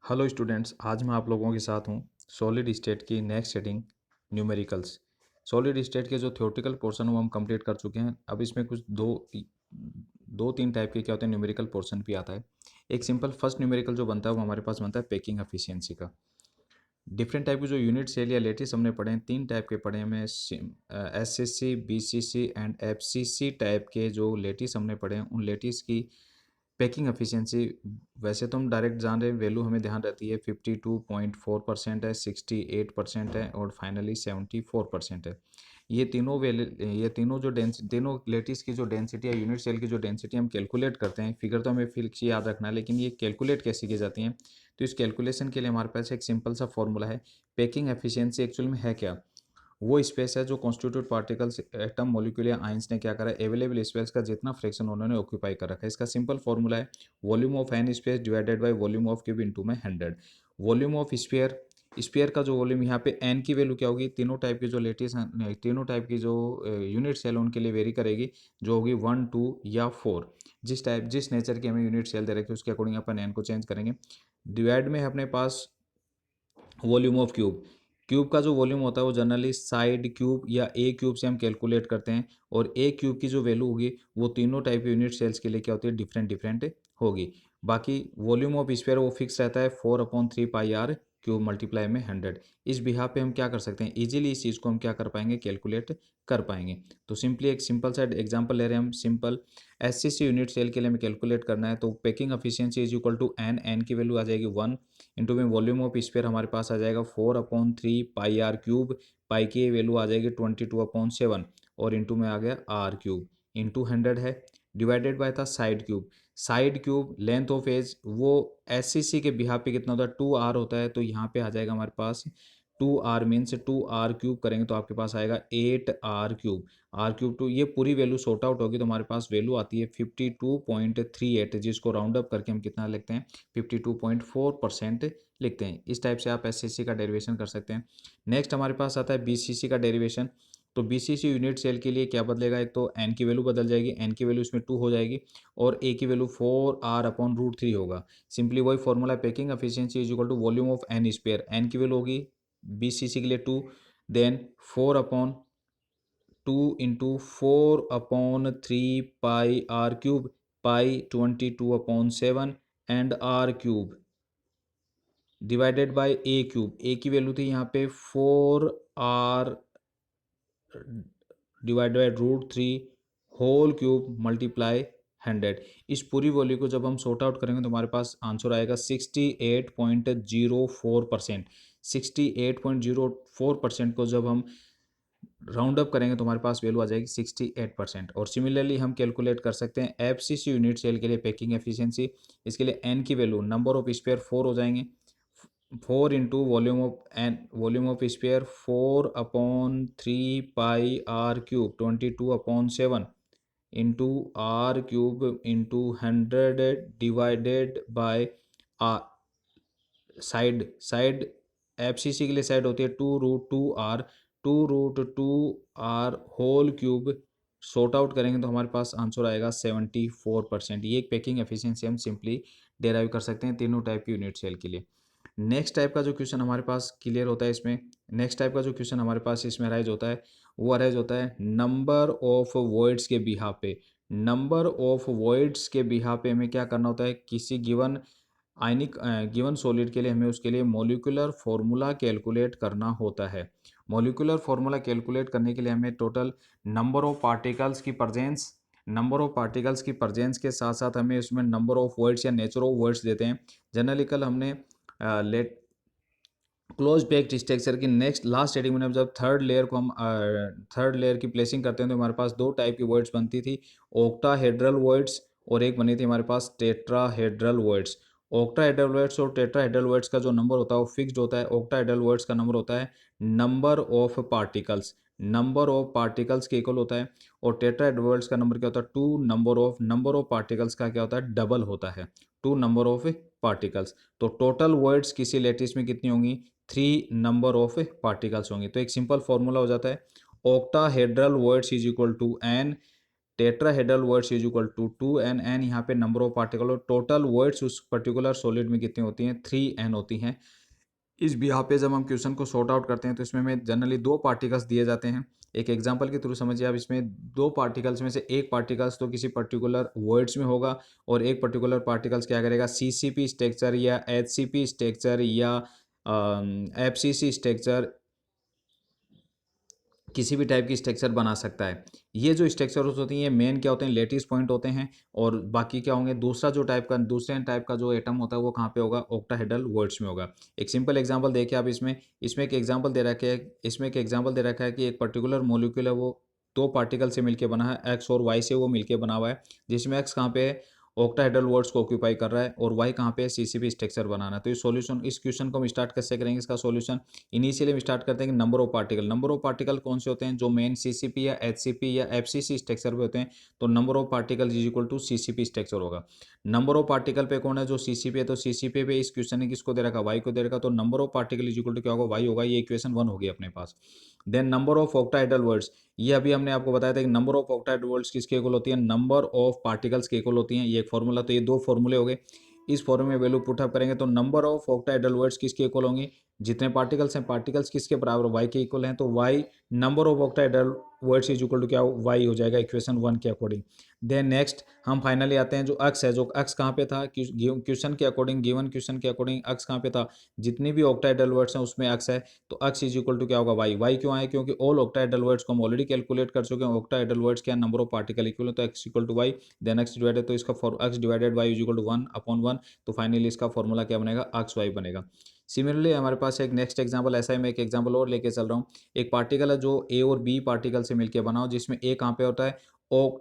Hello students, आज मैं आप लोगों के साथ हूँ सॉलिड स्टेट की next setting numericals. Solid state के जो थ्योरेटिकल पोर्शन वो हम कंप्लीट कर चुके हैं। अब इसमें कुछ दो तीन टाइप के क्या होते हैं न्यूमेरिकल पोर्शन भी आता है। एक सिंपल फर्स्ट न्यूमेरिकल जो बनता है वो हमारे पास बनता है पैकिंग एफिशिएंसी का। डिफरेंट टाइप के जो यूनिट सेल या लेटिस हमने पढ़े हैं, तीन टाइप के पढ़े हैं हमें। SCC, BCC and FCC type के जो लेटिस हमने पढ़े हैं, उन लेटिस की पैकिंग एफिशिएंसी वैसे तो हम डायरेक्ट जान रहे हैं, वैल्यू हमें ध्यान रहती है 52.4% है, 68% है और फाइनली 74% है। ये तीनों जो तीनों लेटिस की जो डेंसिटी है, यूनिट सेल की जो डेंसिटी हम कैलकुलेट करते हैं, फिगर तो हमें फिक्स याद रखना है, लेकिन ये कैलकुलेट कैसे की जाती हैं। तो इस कैलकुलेशन के लिए हमारे पास एक सिंपल सा फॉर्मूला है। पैकिंग एफिशिएंसी एक्चुअल में है क्या? वो स्पेस है जो कॉन्स्टिट्यूट पार्टिकल्स, एटम, मॉलिक्यूल या आइंस ने क्या करा है, अवेलेबल स्पेस का जितना फ्रैक्शन उन्होंने ऑक्यूपाई कर रखा है। इसका सिंपल फॉर्मूला है volume of n space divided by volume of cube into में 100। वॉल्यूम ऑफ स्फीयर, स्फीयर का जो वॉल्यूम, यहाँ पे एन की वैल्यू क्या होगी, तीनों टाइप की जो लेटिस, तीनों टाइप की जो यूनिट सेल उनके लिए वेरी करेगी, जो होगी 1, 2 या 4। जिस नेचर की हमें यूनिट सेल दे रखी है उसके अकॉर्डिंग अपन एन को चेंज करेंगे। डिवाइड में है अपने पास वॉल्यूम ऑफ क्यूब। क्यूब का जो वॉल्यूम होता है वो जनरली साइड क्यूब या ए क्यूब से हम कैलकुलेट करते हैं, और ए क्यूब की जो वैल्यू होगी वो तीनों टाइप के यूनिट सेल्स के लिए क्या होती है, डिफरेंट डिफरेंट होगी। बाकी वॉल्यूम ऑफ स्फीयर वो फिक्स रहता है 4/3 पाई आर क्यूब मल्टीप्लाई में 100। इस बिहाफ पे हम क्या कर सकते हैं, इजीली इस चीज़ को हम क्या कर पाएंगे, कैलकुलेट कर पाएंगे। तो सिंपली एक सिंपल सा एग्जांपल ले रहे हैं हम। सिंपल SCC यूनिट सेल के लिए हमें कैलकुलेट करना है, तो packing efficiency is equal to n की वैल्यू आ जाएगी 1 इंटू में वॉल्यूम ऑफ स्फीयर हमारे पास आ जाएगा 4/3 पाई आर क्यूब। पाई की वैल्यू आ जाएगी 22/7 और इंटू में आ गया आर क्यूब इंटू 100 है। डिवाइडेड बाय था side cube. Side cube length of edge वो SCC के बिहाफ पे कितना होता है, 2r होता है, तो यहाँ पे आ जाएगा हमारे पास 2r मीन्स 2r क्यूब करेंगे तो आपके पास आएगा 8r cube. R cube two ये पूरी वैल्यू सॉर्ट आउट होगी तो हमारे पास वैल्यू आती है 52.38, जिसको राउंड अप करके हम कितना लिखते हैं, 52.4% लिखते हैं। इस टाइप से आप SCC का डेरिवेशन कर सकते हैं। नेक्स्ट हमारे पास आता है BCC का डेरिवेशन। तो BCC यूनिट सेल के लिए क्या बदलेगा, एक तो n की वैल्यू बदल जाएगी, n की वैल्यू इसमें 2 हो जाएगी और a की वैल्यू 4r/√3 होगा। सिंपली वही formula, packing efficiency is equal to volume of n square. n की वैल्यू होगी BCC के लिए 2, then 4/2 into 4/3 pi r cube, pi 22/7 and r cube divided by a cube. A की value थी यहाँ पे 4r divided by √3 whole cube multiply 100। इस पूरी वैल्यू को जब हम सॉर्ट आउट करेंगे तो हमारे पास आंसर आएगा 68.04%। 68.04% को जब हम राउंड अप करेंगे तो हमारे पास वैल्यू आ जाएगी 68%। और सिमिलरली हम कैलकुलेट कर सकते हैं FCC यूनिट सेल के लिए पैकिंग एफिशिएंसी। इसके लिए n की वैल्यू, नंबर ऑफ स्पेयर 4 हो जाएंगे, 4 into volume of sphere 4/3 pi r cube 22/7 into r cube into 100 divided by R. Side FCC के लिए साइड होती है 2√2r, 2√2r whole cube. Sort out करेंगे तो हमारे पास आंसर आएगा 74%। ये एक पैकिंग एफिशिएंसी हम सिंपली डेराइव कर सकते हैं तीनों टाइप की यूनिट सेल के लिए। नेक्स्ट टाइप का जो क्वेश्चन हमारे पास क्लियर होता है इसमें, नेक्स्ट टाइप का जो क्वेश्चन हमारे पास इसमें अराइज होता है, वो अराइज होता है नंबर ऑफ वॉइड्स के बिहाफ पे। नंबर ऑफ वॉइड्स के बिहाफ पे हमें क्या करना होता है, किसी गिवन आयनिक गिवन सॉलिड के लिए हमें उसके लिए मॉलिक्यूलर फॉर्मूला कैलकुलेट करना होता है। मॉलिक्यूलर फॉर्मूला कैलकुलेट करने के लिए हमें टोटल नंबर ऑफ पार्टिकल्स की प्रेजेंस के साथ साथ हमें उसमें नंबर ऑफ वर्ड्स या नेचर ऑफ वर्ड्स देते हैं। जनरली कल हमने लेट क्लोज पैक्ड स्ट्रक्चर की नेक्स्ट लास्ट स्टेडिंग में जब थर्ड लेयर की प्लेसिंग करते हैं तो हमारे पास दो टाइप की वर्ड्स बनती थी, ऑक्टाहेड्रल वर्ड्स और एक बनी थी हमारे पास टेट्राहेड्रल वर्ड्स। ऑक्टाहेड्रल वर्ड्स और टेट्राहेड्रल वर्ड्स का जो नंबर होता है वो फिक्स्ड होता है। ऑक्टाहेड्रल वर्ड्स का नंबर होता है नंबर ऑफ पार्टिकल्स के इक्वल होता है, और टेट्राहेड्रल वर्ड्स का नंबर क्या होता है, 2 नंबर ऑफ पार्टिकल्स का क्या होता है, डबल होता है, 2 नंबर ऑफ पार्टिकल्स। तो टोटल वर्ड्स किसी लेटिस में कितनी होंगी, 3 नंबर ऑफ पार्टिकल्स होंगे। तो एक सिंपल फॉर्मूला हो जाता है, octahedral voids is equal to n tetrahedral voids is equal to 2n, यहाँ पे नंबर ऑफ पार्टिकल और टोटल वर्ड्स उस पर्टिकुलर सॉलिड में कितनी होती हैं, 3n होती हैं। इस भी यहाँ पे जब हम क्वेश्चन को सॉर्ट आउट करते हैं तो इसमें हमें जनरली 2 पार्टिकल्स दिए जाते हैं। एक एग्जांपल के थ्रू समझिए आप, इसमें 2 पार्टिकल्स में से एक पार्टिकल्स तो किसी पर्टिकुलर वर्ड्स में होगा और एक पर्टिकुलर पार्टिकल्स क्या करेगा, सीसीपी स्ट्रक्चर या एचसीपी स्ट्रक्चर या एफसीसी स्ट्रक्चर, किसी भी टाइप की स्ट्रक्चर बना सकता है। ये जो स्ट्रक्चर्स होती हैं ये मेन क्या होते हैं, लेटिस पॉइंट होते हैं, और बाकी क्या होंगे, दूसरे टाइप का जो एटम होता है वो कहाँ पे होगा, ऑक्टाहेड्रल वर्ड्स में होगा। एक सिंपल एग्जांपल देखिए आप, इसमें एक एग्जांपल दे रखा है, कि एक पर्टिकुलर मॉलिक्यूल है वो 2 पार्टिकल से मिलकर बना है, एक्स और वाई से वो मिलकर बना हुआ है, जिसमें एक्स कहाँ पे है, ऑक्टाहेड्रल वर्ड्स को ऑक्यूपाई कर रहा है, और वाई कहाँ पे है, सीसीपी स्ट्रक्चर बनाना है। तो इस क्वेश्चन को हम स्टार्ट कैसे करेंगे, इसका सॉल्यूशन इनिशियली हम स्टार्ट करते हैं कि नंबर ऑफ पार्टिकल कौन से होते हैं, जो मेन सीसीपी या एचसीपी या एफसीसी स्ट्रक्चर पे होते हैं, तो number of particle is equal to CCP structure होगा। नंबर ऑफ पार्टिकल पे कौन है, जो सीसीपी है, तो सीसीपी पे इस क्वेश्चन ने किसको दे रखा, वाई को दे रखा, तो number of particle is equal to क्या होगा, वाई होगा। ये इक्वेशन 1 होगी अपने पास। Then number of octahedral voids, ये अभी हमने आपको बताया था कि नंबर ऑफ ऑक्टाहेड्रल वर्ड्स किसके इक्वल होती है, नंबर ऑफ पार्टिकल्स के इक्वल होती हैं। ये एक फॉर्मूला, तो ये 2 फॉर्मूले हो गए। इस फॉर्मूले में वैल्यू पुटअप करेंगे तो नंबर ऑफ ऑक्टाहेड्रल वर्ड्स किसके इक्वल होंगे, जितने पार्टिकल्स हैं, पार्टिकल्स किसके बराबर, वाई के इक्वल हैं, तो Y number of octahedral voids is equal to क्या, वाई हो जाएगा इक्वेशन 1 के अकॉर्डिंग। देन नेक्स्ट हम फाइनली आते हैं जो अक्स है, जो अक्स कहाँ पे था, क्वेश्चन के अकॉर्डिंग, गिवन क्वेश्चन के अकॉर्डिंग अक्स कहाँ पे था, जितनी भी ऑक्टाहेड्रल वर्ड्स हैं उसमें अक्स है, तो अक्स इज इक्वल टू क्या होगा, वाई। वाई क्यों आए, क्योंकि ऑल ऑक्टाहेड्रल वर्ड्स को हम ऑलरेडी कैलकुलेट कर चुके हैं। ऑक्टाहेड्रल वर्ड्स क्या, नंबर ऑफ पार्टिकल इक्वल है, तो X equal to Y, then X divided, तो इसका X divided Y is equal to 1/1, तो फाइनली इसका फॉर्मूला क्या बनेगा, एक्स वाई बनेगा। सिमिलरली हमारे पास एक नेक्स्ट एग्जांपल, ऐसा ही मैं एक एग्जांपल और लेके चल रहा हूँ। एक पार्टिकल है जो ए और बी पार्टिकल से मिलकर बना हो, जिसमें ए कहाँ पे होता है,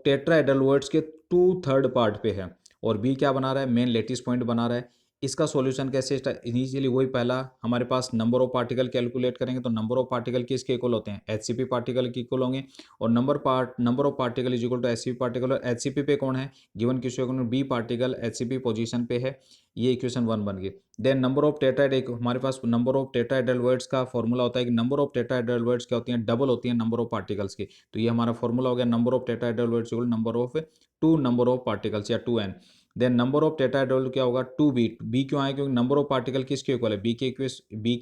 टेट्राहेड्रल वर्ड्स के 2/3 पार्ट पे है, और बी क्या बना रहा है, मेन लेटिस पॉइंट बना रहा है। इसका सॉल्यूशन कैसे, इनिशियली वही पहला हमारे पास नंबर ऑफ पार्टिकल कैलकुलेट करेंगे, तो नंबर ऑफ पार्टिकल किसके इक्वल होते हैं, एचसीपी पार्टिकल के इक्वल होंगे, और number of particle is equal to HCP particle, और एचसीपी पे कौन है, given question B particle HCP position पे है। ये इक्वेशन 1 बन गई। देन नंबर ऑफ टेट्राहेड्रल, हमारे पास नंबर ऑफ टेट्राहेड्रल वर्ड्स का फॉर्मूला होता है कि नंबर ऑफ टेट्राहेड्रल वर्ड्स क्या होती हैं, डबल होती हैं नंबर ऑफ पार्टिकल्स की। तो ये हमारा फॉर्मूला हो गया, number of tetrahedral words equal number of particles या 2n। Then number of tetrahedral क्या होगा, 2b। बी क्यों आए, क्योंकि नंबर ऑफ पार्टिकल किसके इक्वल है, बी के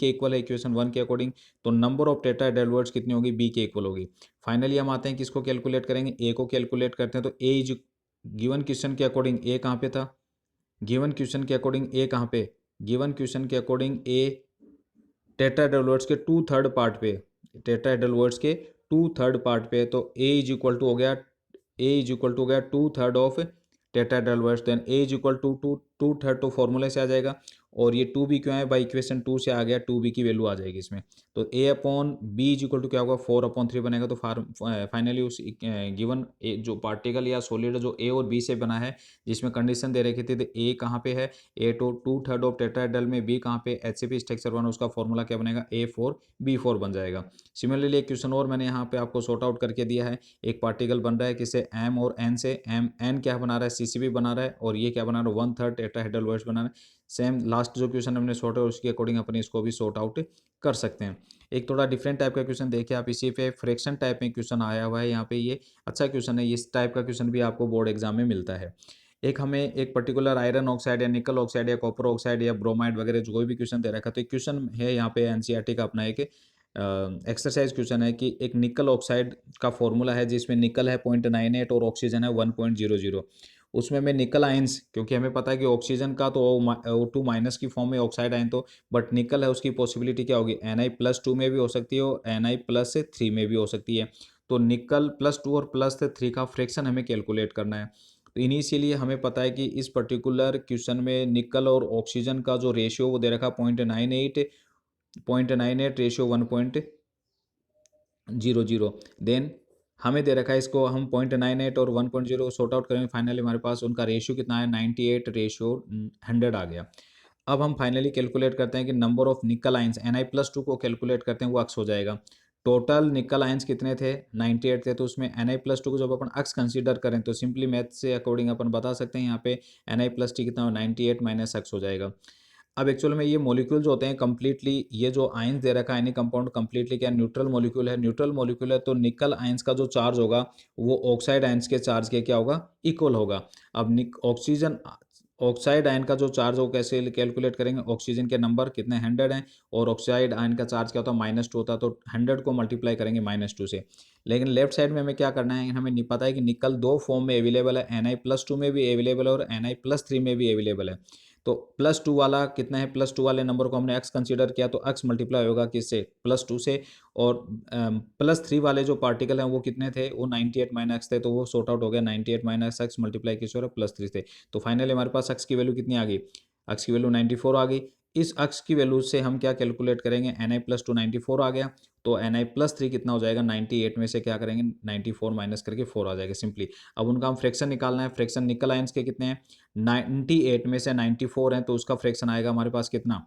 इक्वल है इक्वेशन 1 के अकॉर्डिंग, तो नंबर ऑफ टेट्राहेड्रल वर्ड्स कितनी होगी, बी के इक्वल होगी। फाइनली हम आते हैं किसको कैलकुलेट करेंगे, ए को कैलकुलेट करते हैं, तो ए इज गिवन क्वेश्चन के अकॉर्डिंग ए कहाँ पे था, गिवन क्वेश्चन के अकॉर्डिंग ए कहाँ पे, गिवन क्वेश्चन के अकॉर्डिंग ए टेट्राहेड्रल वर्ड्स के 2/3 पार्ट पे, टेट्राहेड्रल वर्ड्स के 2/3 पार्ट पे, तो ए इज इक्वल टू हो गया, 2/3 of tetrahedral voids. Then A is equal to 2/3 तो फॉर्मूले से आ जाएगा, और ये 2b क्यों है, बाई इक्वेशन 2 से आ गया, 2b की वैल्यू आ जाएगी इसमें, तो a upon B is equal to क्या होगा, 4/3 बनेगा। तो फाइनली उस गिवन जो पार्टिकल या सॉलिड जो a और b से बना है, जिसमें कंडीशन दे रखी थी, तो a कहाँ पे है, a तो 2/3 ऑफ टेट्राहेड्रल में, b कहाँ पे, एचसीपी स्ट्रक्चर 1, उसका फॉर्मूला क्या बनेगा, A4B4 बन जाएगा। सिमिलरली एक क्वेश्चन और मैंने यहाँ पे आपको सॉर्ट आउट करके दिया है। एक पार्टिकल बन रहा है किसे, m और n से, n क्या बना रहा है, सीसीपी बना रहा है, और ये क्या बना रहा है, 1/3 टेट्राहेड्रल वर्ड्स बना रहा है। सेम लास्ट जो क्वेश्चन हमने सॉर्ट है उसके अकॉर्डिंग अपन इसको भी सॉर्ट आउट कर सकते हैं। एक थोड़ा डिफरेंट टाइप का क्वेश्चन देखिए आप, इसी पे फ्रैक्शन टाइप में क्वेश्चन आया हुआ है यहाँ पे, ये अच्छा क्वेश्चन है। इस टाइप का क्वेश्चन भी आपको बोर्ड एग्जाम में मिलता है। एक हमें एक पर्टिकुलर आयरन ऑक्साइड या निकल ऑक्साइड या कॉपर ऑक्साइड या ब्रोमाइड वगैरह जो कोई भी क्वेश्चन दे रखा है, तो एक क्वेश्चन है यहाँ पे एनसीईआरटी का अपना एक एक्सरसाइज क्वेश्चन है कि एक निकल ऑक्साइड का फॉर्मूला है, जिसमें निकल है 0.98 और ऑक्सीजन है 1.00। उसमें मैं निकल आयंस, क्योंकि हमें पता है कि ऑक्सीजन का तो O2 माइनस की फॉर्म में ऑक्साइड आयन, तो बट निकल है उसकी पॉसिबिलिटी क्या होगी, Na+2 में भी हो सकती है और Na+3 में भी हो सकती है। तो निकल +2 और +3 का फ्रैक्शन हमें कैलकुलेट करना है। तो इनिशियली हमें पता है कि इस पर्टिकुलर क्वेश्चन में निकल और ऑक्सीजन का जो रेशियो वो दे रखा 0.98 रेशियो 1.00। देन हमें दे रखा है इसको, हम 0.98 और 1.0 सॉर्ट आउट करेंगे, फाइनली हमारे पास उनका रेशियो कितना है, 98/100 आ गया। अब हम फाइनली कैलकुलेट करते हैं कि नंबर ऑफ निकल आयंस, Na+2 को कैलकुलेट करते हैं, वो अक्स हो जाएगा। टोटल निकल आयंस कितने थे, 98 थे, तो उसमें Na+2 को जब अपन अक्स कंसीडर करें तो सिंपली मैथ से अकॉर्डिंग अपन बता सकते हैं यहाँ पे Na+T कितना हो, 98 - अक्स हो जाएगा। अब एक्चुअल में ये मॉलिक्यूल जो होते हैं कम्प्लीटली, ये जो आयंस दे रखा है एनी कंपाउंड कम्प्लीटली क्या न्यूट्रल मॉलिक्यूल है, न्यूट्रल मॉलिक्यूल है, तो निकल आयंस का जो चार्ज होगा वो ऑक्साइड आयंस के चार्ज के क्या होगा, इक्वल होगा। अब ऑक्सीजन ऑक्साइड आयन का जो चार्ज हो कैसे कैलकुलेट करेंगे, ऑक्सीजन के नंबर कितने 100 हैं और ऑक्साइड आयन का चार्ज क्या होता है -2 होता है, तो 100 को मल्टीप्लाई करेंगे -2 से। लेकिन लेफ्ट साइड में हमें क्या करना है, हमें नहीं पता है कि निकल दो फॉर्म में अवेलेबल है, Na+2 में भी अवेलेबल है और Na+3 में भी अवेलेबल है। तो +2 वाला कितना है, +2 वाले नंबर को हमने x कंसीडर किया तो x मल्टीप्लाई होगा किससे, +2 से। और +3 वाले जो पार्टिकल हैं वो कितने थे, वो 98 - x थे, तो वो सॉर्ट आउट हो गया, 98 - x मल्टीप्लाई किससे हो रहा है, +3 से। तो फाइनली हमारे पास x की वैल्यू कितनी आ गई, x की वैल्यू 94 आ गई। इस x की वैल्यू से हम क्या कैलकुलेट करेंगे, Na+2 94 आ गया, तो Na+3 कितना हो जाएगा, 98 में से क्या करेंगे 94 माइनस करके 4 आ जाएगा सिंपली। अब उनका हम फ्रैक्शन निकालना है, फ्रैक्शन निकल आयंस के कितने हैं, 98 में से 94 हैं, तो उसका फ्रैक्शन आएगा हमारे पास कितना,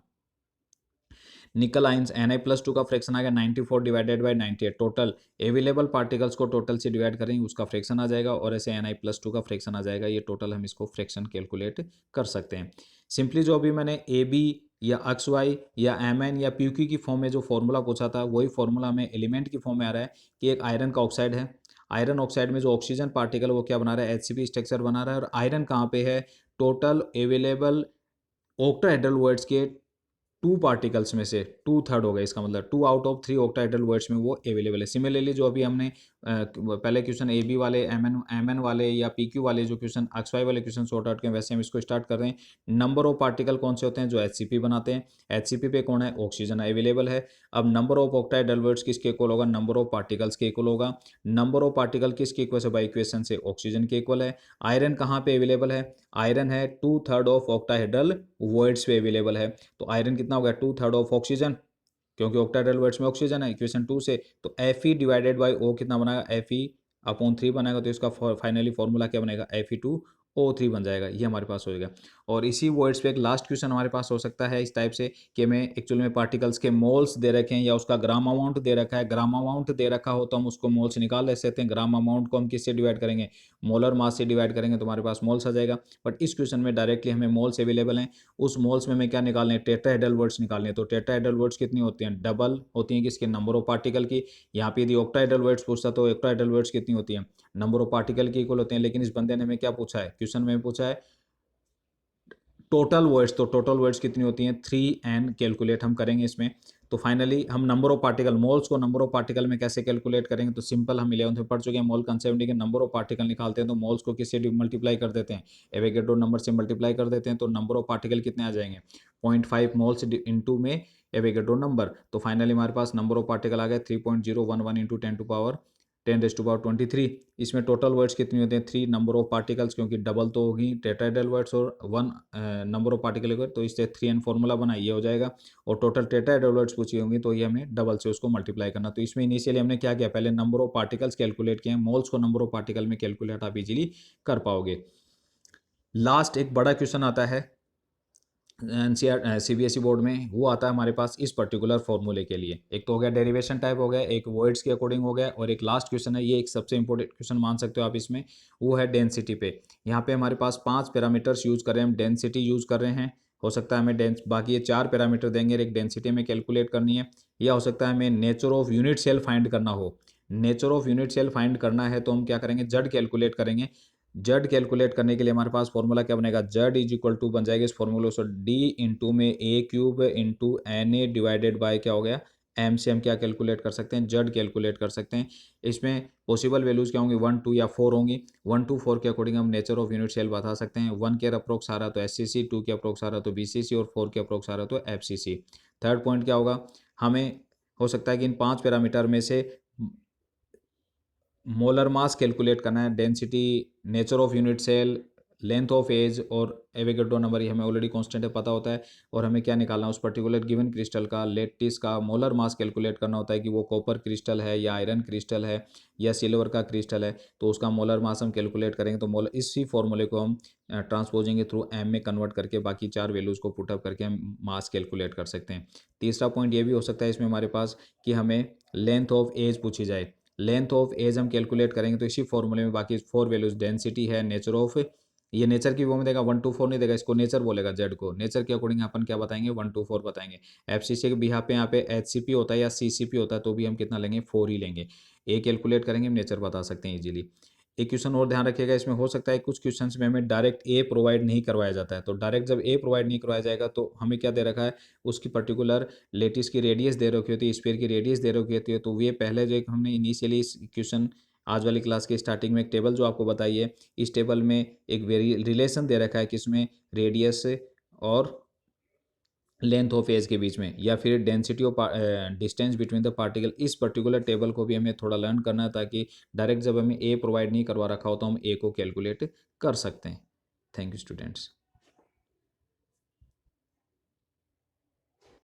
निकल आयंस Na+2 का फ्रैक्शन आ गया 94 divided by 98, total available particles को टोटल से डिवाइड करेंगे उसका फ्रैक्शन आ जाएगा, और ऐसे Na+2 का फ्रैक्शन आ जाएगा। ये टोटल हम इसको फ्रैक्शन कैलकुलेट कर सकते हैं सिंपली। जो अभी मैंने AB या XY या Mn या PQ की फॉर्म में जो फॉर्मूला पूछा था, वही फॉर्मूला हमें एलिमेंट की फॉर्म में आ रहा है कि एक आयरन का ऑक्साइड है, आयरन ऑक्साइड में जो ऑक्सीजन पार्टिकल वो क्या बना रहा है, HCP स्ट्रक्चर बना रहा है, और आयरन कहाँ पे है, टोटल अवेलेबल ऑक्टाहेड्रल वर्ड्स के 2 पार्टिकल्स में से 2/3 हो गए, इसका मतलब 2 आउट ऑफ 3 ऑक्टाहेड्रल वर्ड्स में वो अवेलेबल है। सिमिलरली जो अभी हमने पहले क्वेश्चन AB वाले, MN वाले या PQ वाले जो क्वेश्चन XY वाले क्वेश्चन सॉर्ट आउट किए, वैसे हम इसको स्टार्ट कर रहे हैं। नंबर ऑफ पार्टिकल कौन से होते हैं, जो HCP बनाते हैं, HCP पे कौन है, ऑक्सीजन अवेलेबल है। अब नंबर ऑफ ऑक्टाहेड्रल वर्ड्स किसके इक्वल होगा, नंबर ऑफ पार्टिकल्स के इक्वल होगा। नंबर ऑफ पार्टिकल किसके इक्वल है, बाई इक्वेशन से ऑक्सीजन के इक्वल है। आयरन कहाँ पे अवेलेबल है, आयरन है 2/3 ऑफ ऑक्टाहेड्रल वर्ड्स पे अवेलेबल है। तो आयरन कितना हो गया, 2/3 ऑफ ऑक्सीजन, क्योंकि ऑक्टाहेड्रल वर्ड्स में ऑक्सीजन है, इक्वेशन 2 से। तो Fe डिवाइडेड बाई O कितना बनाएगा, Fe/3 बनाएगा, तो इसका फाइनली फॉर्मूला क्या बनेगा, Fe2O3 बन जाएगा। ये हमारे पास होएगा। और इसी वर्ड्स पे एक लास्ट क्वेश्चन हमारे पास हो सकता है इस टाइप से कि हमें एक्चुअल में पार्टिकल्स के मोल्स दे रखे हैं या उसका ग्राम अमाउंट दे रखा है। ग्राम अमाउंट दे रखा हो तो हम उसको मोल्स निकाल ले सकते हैं। ग्राम अमाउंट को हम किससे डिवाइड करेंगे, मोलर मास से डिवाइड करेंगे, तो हमारे पास मोल्स आ जाएगा। बट इस क्वेश्चन में डायरेक्टली हमें मोल्स अवेलेबल हैं, उस मोल्स में हमें क्या निकालने हैं, टेट्राहेड्रल वर्ड्स निकालने हैं। तो टेट्राहेड्रल वर्ड्स कितनी होती हैं, डबल होती हैं किसके, नंबर ऑफ पार्टिकल की। यहाँ पे यदि ऑक्टाहेड्रल वर्ड्स पूछता तो ऑक्टाहेड्रल वर्ड्स कितनी होती हैं, नंबर ऑफ पार्टिकल के इक्वल होते हैं। लेकिन इस बंदे ने हमें क्या पूछा है, क्वेश्चन में पूछा है टोटल वर्ड्स, तो टोटल वर्ड्स कितनी होती हैं, 3n कैलकुलेट हम करेंगे इसमें। तो फाइनली हम नंबर ऑफ पार्टिकल, मोल्स को नंबर ऑफ पार्टिकल में कैसे कैलकुलेट करेंगे, तो सिंपल हम 11th में पढ़ चुके हैं, मोल कंसेप्ट के नंबर ऑफ पार्टिकल निकालते हैं तो मोल्स को किससे मल्टीप्लाई कर देते हैं, एवोगैड्रो नंबर से मल्टीप्लाई कर देते हैं, तो नंबर ऑफ पार्टिकल कितने आ जाएंगे, 0.5 मोल्स इंटू में एवोगैड्रो नंबर। तो फाइनली हमारे पास नंबर ऑफ पार्टिकल आ गया 3.011 इंटू 10⁻⁻³ इसमें टोटल वर्ड्स कितनी होते हैं, 3 नंबर ऑफ पार्टिकल्स, क्योंकि डबल तो होगी टेट्राहेड्रल वर्ड्स और 1 नंबर ऑफ पार्टिकल, तो इससे 3n फॉर्मूला बना, ये हो जाएगा। और टोटल टेट्राहेड्रल वर्ड्स पूछी होंगी तो ये हमें डबल से उसको मल्टीप्लाई करना। तो इसमें इनिशियली हमने क्या किया, पहले नंबर ऑफ पार्टिकल्स कैलकुलेट किए हैं, मोल्स को नंबर ऑफ पार्टिकल में कैलकुलेट आप इजीली कर पाओगे। लास्ट एक बड़ा क्वेश्चन आता है एनसीआर CBSE बोर्ड में, वो आता है हमारे पास इस पर्टिकुलर फॉर्मूले के लिए। एक तो हो गया डेरिवेशन टाइप हो गया, एक वर्ड्स के अकॉर्डिंग हो गया, और एक लास्ट क्वेश्चन है, ये एक सबसे इंपॉर्टेंट क्वेश्चन मान सकते हो आप इसमें, वो है डेंसिटी पे। यहाँ पे हमारे पास 5 पैरामीटर्स यूज कर रहे हैं, हम डेंसिटी यूज कर रहे हैं। हो सकता है हमें बाकी ये 4 पैरामीटर देंगे, एक डेंसिटी में कैलकुलेट करनी है, या हो सकता है हमें nature of unit cell find करना हो। Nature of unit cell find करना है तो हम क्या करेंगे, जेड कैलकुलेट करेंगे। जेड कैलकुलेट करने के लिए हमारे पास फॉर्मूला क्या बनेगा, जेड इज इक्वल टू बन जाएगा इस फॉर्मूले से डी इंटू में A³ into NA divided by क्या हो गया एम, से हम क्या कैलकुलेट कर सकते हैं, जेड कैलकुलेट कर सकते हैं। इसमें पॉसिबल वैल्यूज क्या होंगी, 1 2 या 4 होंगी। 1 2 4 के अकॉर्डिंग हम नेचर ऑफ यूनिट सेल बता सकते हैं। 1 के अप्रोक्स आ रहा तो SCC, 2 के अप्रोक्स आ रहा तो BCC, और 4 के अप्रोक्स आ रहा तो FCC। थर्ड पॉइंट क्या होगा, हमें हो सकता है कि इन 5 पैरामीटर में से मोलर मास कैलकुलेट करना है, density, nature of unit cell, length of edge और एवोगैड्रो नंबर, ये हमें ऑलरेडी कांस्टेंट है पता होता है। और हमें क्या निकालना है, उस पर्टिकुलर गिवन क्रिस्टल का, लेटिस का मोलर मास कैलकुलेट करना होता है कि वो कॉपर क्रिस्टल है या आयरन क्रिस्टल है या सिल्वर का क्रिस्टल है, तो उसका मोलर मास हम कैलकुलेट करेंगे। तो मोलर, इसी फॉर्मूले को हम ट्रांसपोजिंग थ्रू एम में कन्वर्ट करके बाकी 4 वैल्यूज़ को पुटअप करके हम मास कैलकुलेट कर सकते हैं। तीसरा पॉइंट ये भी हो सकता है इसमें हमारे पास कि हमें लेंथ ऑफ एज पूछी जाए। लेंथ ऑफ एज हम कैलकुलेट करेंगे तो इसी फॉर्मूले में बाकी 4 वैल्यूज, डेंसिटी है, नेचर ऑफ ये नेचर की वो में देगा 1 to 4 नहीं देगा, इसको नेचर बोलेगा जेड को। नेचर के अकॉर्डिंग अपन क्या बताएंगे 1 to 4 बताएंगे। एफसीसी के बिहाफ पे यहाँ पे एचसीपी होता है या सीसीपी होता है तो भी हम कितना लेंगे 4 ही लेंगे। ए कैलकुलेट करेंगे हम नेचर बता सकते हैं इजीली। एक क्वेश्चन और ध्यान रखिएगा, इसमें हो सकता है कुछ क्वेश्चंस में हमें डायरेक्ट ए प्रोवाइड नहीं करवाया जाता है, तो डायरेक्ट जब ए प्रोवाइड नहीं करवाया जाएगा तो हमें क्या दे रखा है, उसकी पर्टिकुलर लेटिस की रेडियस दे रखी होती है, स्फीयर की रेडियस दे रखी होती है। तो ये पहले जो एक हमने इनिशियली इस क्वेश्चन आज वाली क्लास के स्टार्टिंग में एक टेबल जो आपको बताई है, इस टेबल में एक रिलेशन दे रखा है किसमें, रेडियस और लेंथ ऑफ एज के बीच में, या फिर density of distance between the particle. इस पर्टिकुलर टेबल को भी हमें थोड़ा लर्न करना है ताकि डायरेक्ट जब हमें ए प्रोवाइड नहीं करवा रखा हो तो हम ए को कैलकुलेट कर सकते हैं। Thank you students.